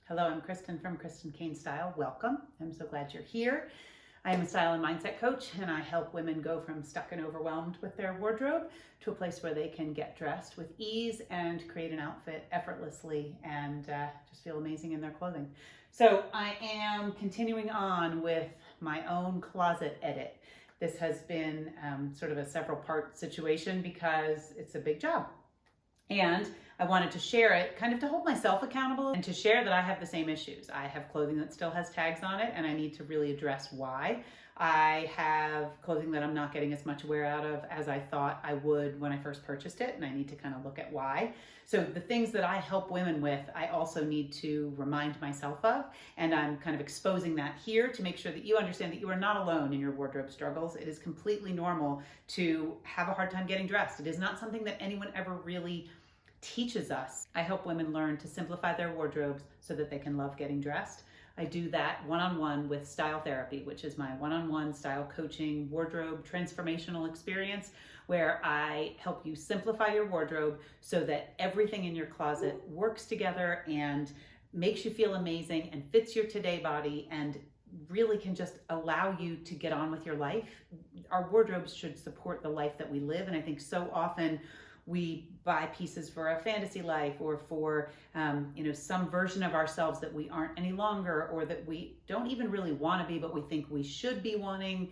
Hello, I'm Kristen from Kristen Kane Style. Welcome. I'm so glad you're here. I am a style and mindset coach, and I help women go from stuck and overwhelmed with their wardrobe to a place where they can get dressed with ease and create an outfit effortlessly and just feel amazing in their clothing. So I am continuing on with my own closet edit. This has been sort of a several part situation because it's a big job. And I wanted to share it kind of to hold myself accountable and to share that I have the same issues. I have clothing that still has tags on it, and I need to really address why. I have clothing that I'm not getting as much wear out of as I thought I would when I first purchased it, and I need to kind of look at why. So the things that I help women with, I also need to remind myself of, and I'm kind of exposing that here to make sure that you understand that you are not alone in your wardrobe struggles. It is completely normal to have a hard time getting dressed. It is not something that anyone ever really teaches us. I help women learn to simplify their wardrobes so that they can love getting dressed. I do that one-on-one with Style Therapy, which is my one-on-one style coaching wardrobe transformational experience where I help you simplify your wardrobe so that everything in your closet works together and makes you feel amazing and fits your today body and really can just allow you to get on with your life. Our wardrobes should support the life that we live, and I think so often we buy pieces for a fantasy life or for some version of ourselves that we aren't any longer, or that we don't even really want to be, but we think we should be wanting,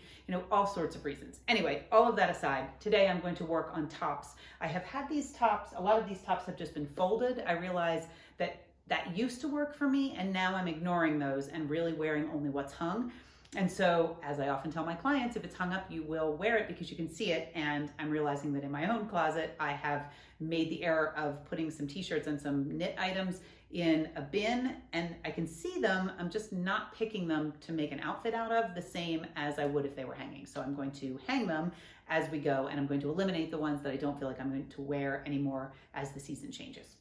all sorts of reasons. Anyway, all of that aside, today I'm going to work on tops. I have had these tops, a lot of these tops have just been folded. I realize that used to work for me, and now I'm ignoring those and really wearing only what's hung. And so, as I often tell my clients, if it's hung up, you will wear it because you can see it. And I'm realizing that in my own closet, I have made the error of putting some t-shirts and some knit items in a bin, and I can see them. I'm just not picking them to make an outfit out of the same as I would if they were hanging. So I'm going to hang them as we go, and I'm going to eliminate the ones that I don't feel like I'm going to wear anymore as the season changes.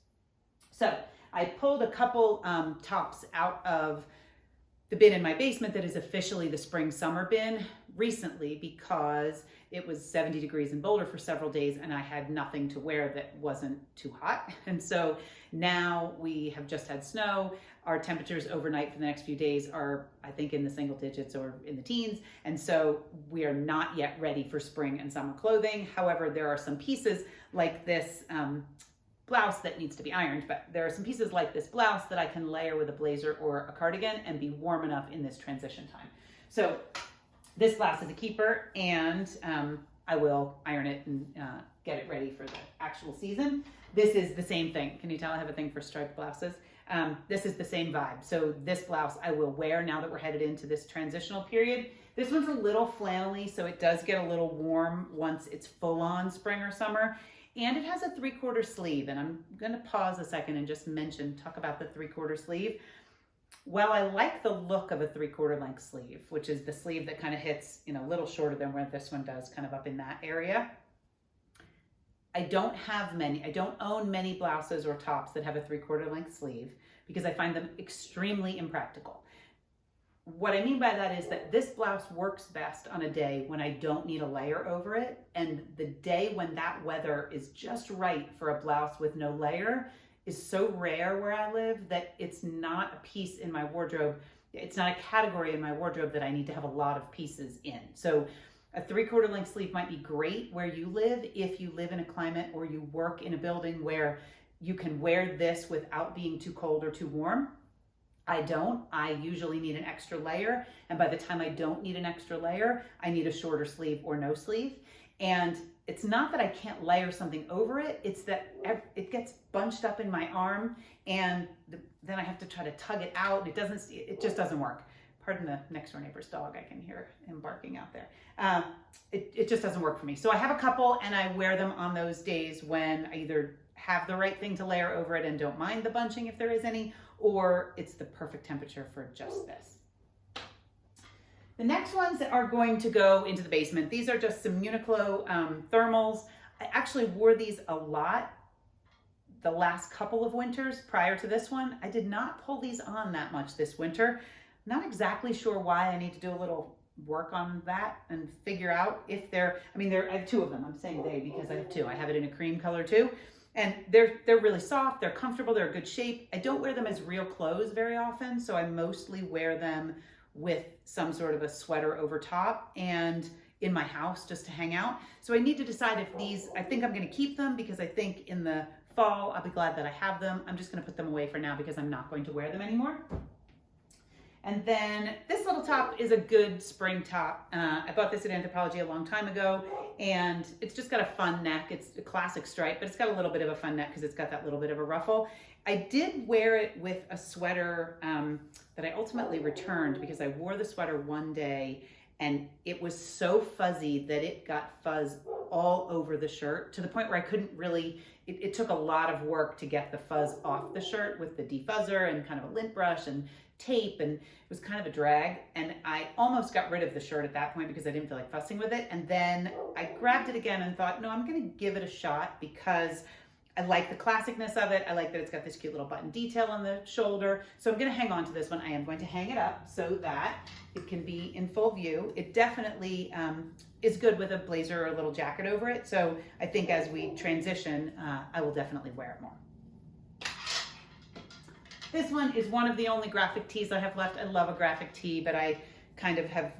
So I pulled a couple tops out of the bin in my basement that is officially the spring summer bin recently because it was 70 degrees in Boulder for several days and I had nothing to wear that wasn't too hot. And so now we have just had snow. Our temperatures overnight for the next few days are, I think, in the single digits or in the teens. And so we are not yet ready for spring and summer clothing. However, there are some pieces like this blouse that needs to be ironed, but there are some pieces like this blouse that I can layer with a blazer or a cardigan and be warm enough in this transition time. So this blouse is a keeper, and I will iron it and get it ready for the actual season. This is the same thing. Can you tell I have a thing for striped blouses? This is the same vibe. So this blouse I will wear now that we're headed into this transitional period. This one's a little flannelly, so it does get a little warm once it's full on spring or summer. And it has a 3/4 sleeve, and I'm going to pause a second and just talk about the 3/4 sleeve. Well, I like the look of a 3/4 length sleeve, which is the sleeve that kind of hits, a little shorter than where this one does, kind of up in that area. I don't own many blouses or tops that have a 3/4 length sleeve because I find them extremely impractical. What I mean by that is that this blouse works best on a day when I don't need a layer over it, and the day when that weather is just right for a blouse with no layer is so rare where I live that it's not a piece in my wardrobe. It's not a category in my wardrobe that I need to have a lot of pieces in. So a 3/4 length sleeve might be great where you live if you live in a climate or you work in a building where you can wear this without being too cold or too warm. I don't. I usually need an extra layer, and by the time I don't need an extra layer, I need a shorter sleeve or no sleeve. And it's not that I can't layer something over it, it's that it gets bunched up in my arm, and then I have to try to tug it out. It just doesn't work. Pardon the next door neighbor's dog, I can hear him barking out there. It just doesn't work for me. So I have a couple, and I wear them on those days when I either have the right thing to layer over it and don't mind the bunching if there is any, or it's the perfect temperature for just this. The next ones that are going to go into the basement, these are just some Uniqlo thermals. I actually wore these a lot the last couple of winters prior to this one. I did not pull these on that much this winter. Not exactly sure why. I need to do a little work on that and figure out if I have two of them. I'm saying they because I have two. I have it in a cream color too. And they're really soft, they're comfortable, they're a good shape. I don't wear them as real clothes very often, so I mostly wear them with some sort of a sweater over top and in my house just to hang out. So I need to decide if these, I think I'm gonna keep them because I think in the fall, I'll be glad that I have them. I'm just gonna put them away for now because I'm not going to wear them anymore. And then this little top is a good spring top. I bought this at Anthropologie a long time ago, and it's just got a fun neck. It's a classic stripe, but it's got a little bit of a fun neck because it's got that little bit of a ruffle. I did wear it with a sweater that I ultimately returned because I wore the sweater one day and it was so fuzzy that it got fuzz all over the shirt to the point where I couldn't really, it took a lot of work to get the fuzz off the shirt with the defuzzer and kind of a lint brush and tape, and it was kind of a drag, and I almost got rid of the shirt at that point because I didn't feel like fussing with it. And then I grabbed it again and thought, no, I'm gonna give it a shot because I like the classicness of it. I like that it's got this cute little button detail on the shoulder. So I'm gonna hang on to this one. I am going to hang it up so that it can be in full view. It definitely is good with a blazer or a little jacket over it. So I think as we transition, I will definitely wear it more. This one is one of the only graphic tees I have left. I love a graphic tee, but I kind of have,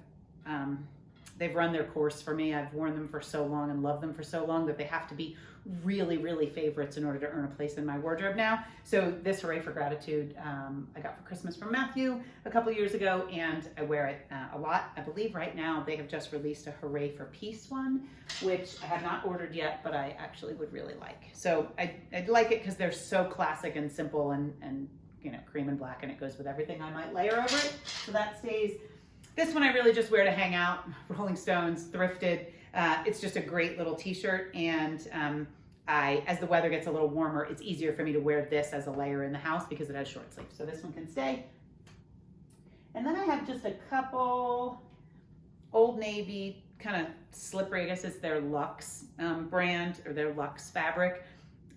they've run their course for me. I've worn them for so long and loved them for so long that they have to be really, really favorites in order to earn a place in my wardrobe now. So this Hooray for Gratitude I got for Christmas from Matthew a couple years ago, and I wear it a lot. I believe right now they have just released a Hooray for Peace one, which I have not ordered yet, but I actually would really like. So I'd like it because they're so classic and simple and you know, cream and black, and it goes with everything I might layer over it. So that stays. This one I really just wear to hang out. Rolling Stones, thrifted. It's just a great little t-shirt, and as the weather gets a little warmer, it's easier for me to wear this as a layer in the house because it has short sleeves. So this one can stay. And then I have just a couple Old Navy, kind of slippery, I guess it's their Luxe brand or their Luxe fabric.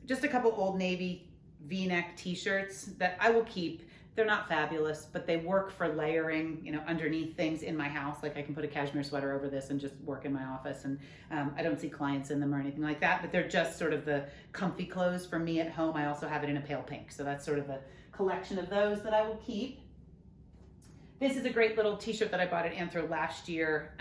Just a couple Old Navy V-neck t-shirts that I will keep. They're not fabulous, but they work for layering, you know, underneath things in my house. Like I can put a cashmere sweater over this and just work in my office, and I don't see clients in them or anything like that, but they're just sort of the comfy clothes for me at home. I also have it in a pale pink, so that's sort of a collection of those that I will keep. This is a great little t-shirt that I bought at Anthro last year.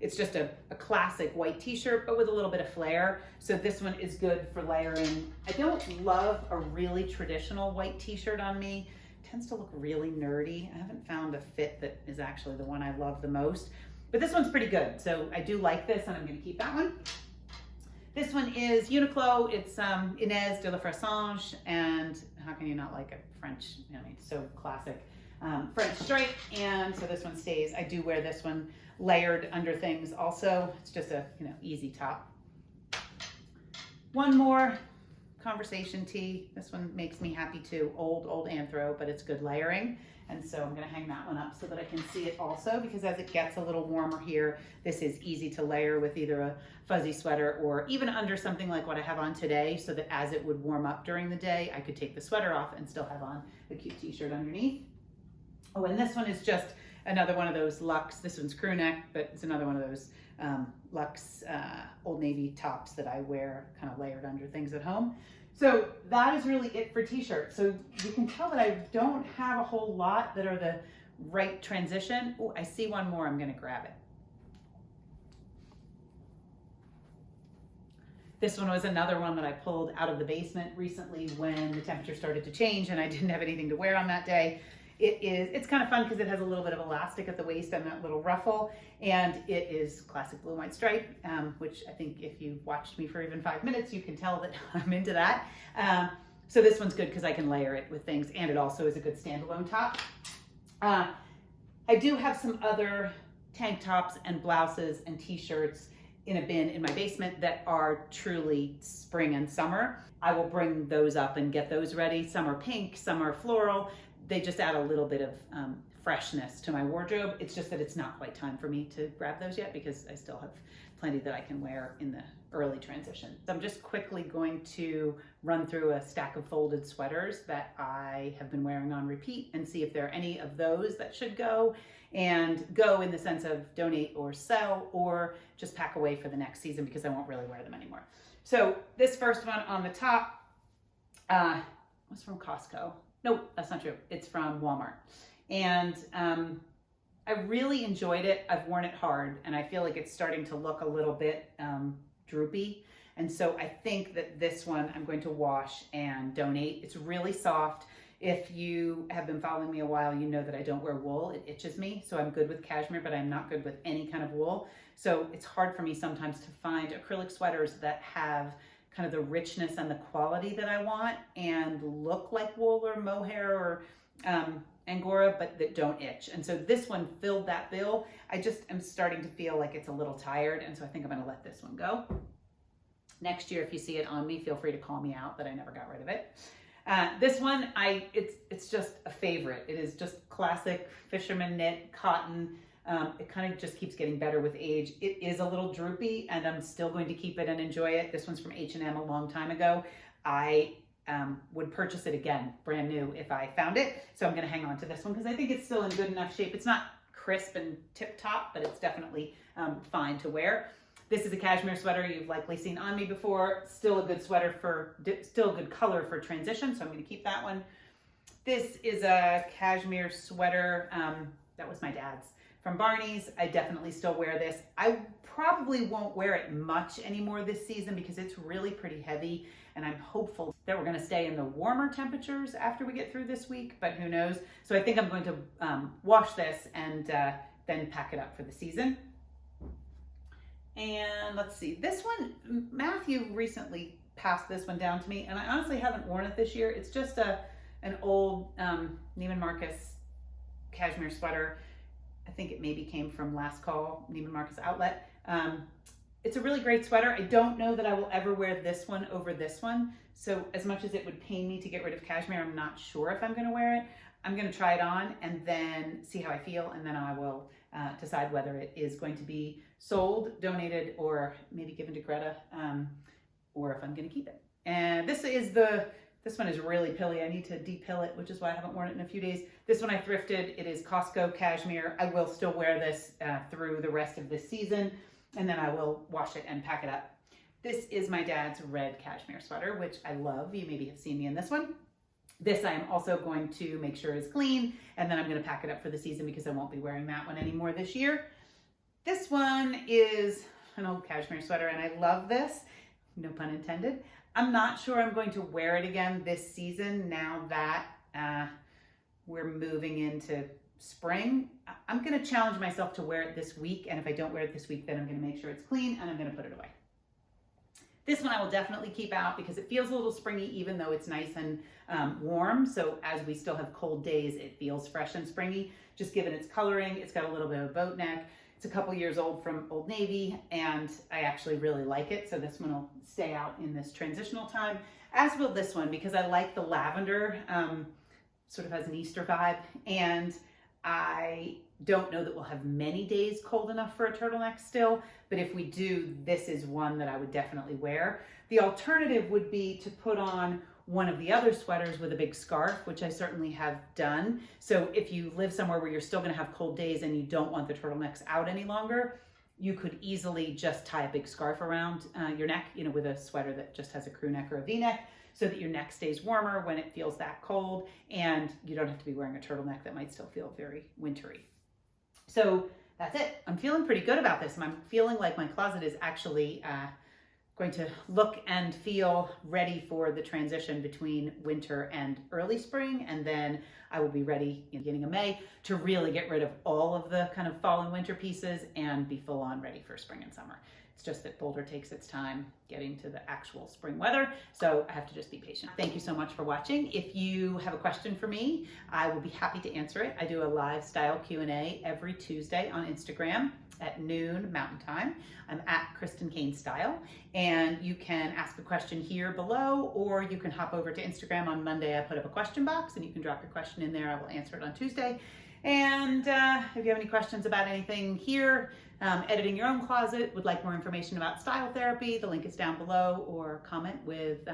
It's just a classic white t-shirt, but with a little bit of flair. So this one is good for layering. I don't love a really traditional white t-shirt on me. It tends to look really nerdy. I haven't found a fit that is actually the one I love the most, but this one's pretty good. So I do like this, and I'm gonna keep that one. This one is Uniqlo. It's Inez de la Fressange, and how can you not like a French, I mean, so classic. French stripe, and so this one stays. I do wear this one layered under things also. It's just a, you know, easy top. One more conversation tee. This one makes me happy too. Old Anthro, but it's good layering. And so I'm gonna hang that one up so that I can see it also, because as it gets a little warmer here, this is easy to layer with either a fuzzy sweater or even under something like what I have on today, so that as it would warm up during the day, I could take the sweater off and still have on a cute t-shirt underneath. Oh, and this one is just another one of those Luxe. This one's crew neck, but it's another one of those Luxe Old Navy tops that I wear kind of layered under things at home. So that is really it for t-shirts. So you can tell that I don't have a whole lot that are the right transition. Oh, I see one more. I'm going to grab it. This one was another one that I pulled out of the basement recently when the temperature started to change and I didn't have anything to wear on that day. It's kind of fun because it has a little bit of elastic at the waist and that little ruffle, and it is classic blue and white stripe, which I think if you watched me for even 5 minutes, you can tell that I'm into that. So this one's good because I can layer it with things, and it also is a good standalone top. I do have some other tank tops and blouses and t-shirts in a bin in my basement that are truly spring and summer. I will bring those up and get those ready. Some are pink, some are floral. They just add a little bit of freshness to my wardrobe. It's just that it's not quite time for me to grab those yet because I still have plenty that I can wear in the early transition. So I'm just quickly going to run through a stack of folded sweaters that I have been wearing on repeat and see if there are any of those that should go, and go in the sense of donate or sell or just pack away for the next season because I won't really wear them anymore. So this first one on the top It was from Costco. Nope, that's not true. It's from Walmart. And I really enjoyed it. I've worn it hard, and I feel like it's starting to look a little bit droopy. And so I think that this one I'm going to wash and donate. It's really soft. If you have been following me a while, you know that I don't wear wool. It itches me. So I'm good with cashmere, but I'm not good with any kind of wool. So it's hard for me sometimes to find acrylic sweaters that have kind of the richness and the quality that I want and look like wool or mohair or Angora, but that don't itch. And so this one filled that bill. I just am starting to feel like it's a little tired. And so I think I'm going to let this one go. Next year, if you see it on me, feel free to call me out that I never got rid of it. This one, it's just a favorite. It is just classic fisherman knit cotton. It kind of just keeps getting better with age. It is a little droopy, and I'm still going to keep it and enjoy it. This one's from H&M a long time ago. I would purchase it again, brand new, if I found it. So I'm going to hang on to this one because I think it's still in good enough shape. It's not crisp and tip-top, but it's definitely fine to wear. This is a cashmere sweater you've likely seen on me before. Still a good sweater still a good color for transition, so I'm going to keep that one. This is a cashmere sweater. That was my dad's from Barney's. I definitely still wear this. I probably won't wear it much anymore this season because it's really pretty heavy, and I'm hopeful that we're going to stay in the warmer temperatures after we get through this week, but who knows. So I think I'm going to wash this and then pack it up for the season. And let's see, this one, Matthew recently passed this one down to me, and I honestly haven't worn it this year. It's just an old Neiman Marcus cashmere sweater. I think it maybe came from Last Call, Neiman Marcus outlet. It's a really great sweater. I don't know that I will ever wear this one over this one. So as much as it would pain me to get rid of cashmere, I'm not sure if I'm going to wear it. I'm going to try it on and then see how I feel, and then I will decide whether it is going to be sold, donated, or maybe given to Greta, or if I'm going to keep it. And this one is really pilly. I need to depill it, which is why I haven't worn it in a few days. This one I thrifted. It is Costco cashmere. I will still wear this through the rest of this season, and then I will wash it and pack it up. This is my dad's red cashmere sweater, which I love. You maybe have seen me in this one. This I am also going to make sure is clean, and then I'm going to pack it up for the season because I won't be wearing that one anymore this year. This one is an old cashmere sweater, and I love this, no pun intended. I'm not sure I'm going to wear it again this season now that we're moving into spring. I'm going to challenge myself to wear it this week, and if I don't wear it this week, then I'm going to make sure it's clean, and I'm going to put it away. This one I will definitely keep out because it feels a little springy, even though it's nice and warm. So as we still have cold days, it feels fresh and springy. Just given its coloring, it's got a little bit of a boat neck. It's a couple years old from Old Navy, and I actually really like it. So this one will stay out in this transitional time, as will this one, because I like the lavender, sort of has an Easter vibe. And I don't know that we'll have many days cold enough for a turtleneck still, but if we do, this is one that I would definitely wear. The alternative would be to put on one of the other sweaters with a big scarf, which I certainly have done. So if you live somewhere where you're still going to have cold days and you don't want the turtlenecks out any longer, you could easily just tie a big scarf around your neck, with a sweater that just has a crew neck or a V-neck, so that your neck stays warmer when it feels that cold, and you don't have to be wearing a turtleneck that might still feel very wintry. So that's it. I'm feeling pretty good about this. I'm feeling like my closet is actually going to look and feel ready for the transition between winter and early spring, and then I will be ready in the beginning of May to really get rid of all of the kind of fall and winter pieces and be full on ready for spring and summer. It's just that Boulder takes its time getting to the actual spring weather, so I have to just be patient. Thank you so much for watching. If you have a question for me, I will be happy to answer it. I do a live style Q&A every Tuesday on Instagram at noon Mountain Time. I'm at Kristen Kane Style, and you can ask a question here below, or you can hop over to Instagram on Monday. I put up a question box, and you can drop your question in there. I will answer it on Tuesday. And if you have any questions about anything here, editing your own closet, would like more information about style therapy, the link is down below, or comment with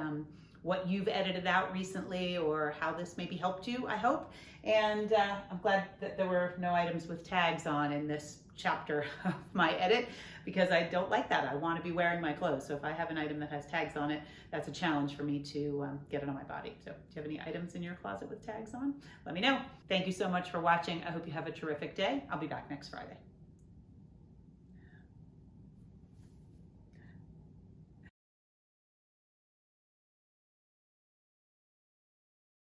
what you've edited out recently or how this maybe helped you, I hope. And I'm glad that there were no items with tags on in this chapter of my edit, because I don't like that. I want to be wearing my clothes. So if I have an item that has tags on it, that's a challenge for me to get it on my body. So do you have any items in your closet with tags on? Let me know. Thank you so much for watching. I hope you have a terrific day. I'll be back next Friday.